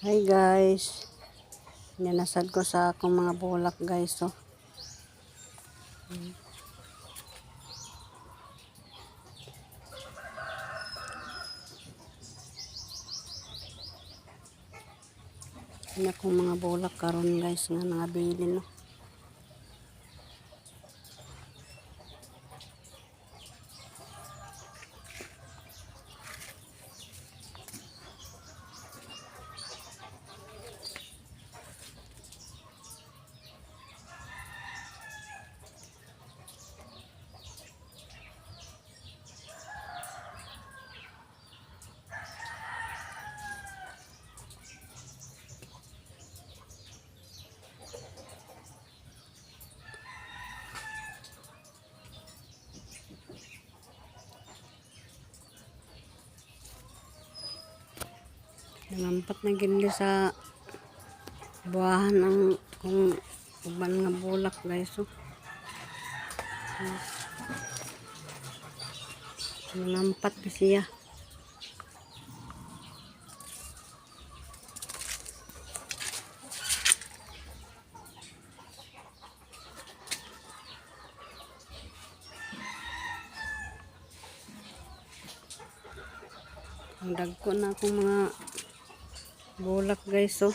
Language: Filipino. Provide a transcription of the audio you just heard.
Hi guys, ninasad ko sa akong mga bulak guys. So, yan akong mga bulak karon guys nga nangabili no. Nangampat na gindi sa buwahan ang kung uban nga bulak guys. So, nangampat na siya. Ang dagko na akong mga bulak guys. So,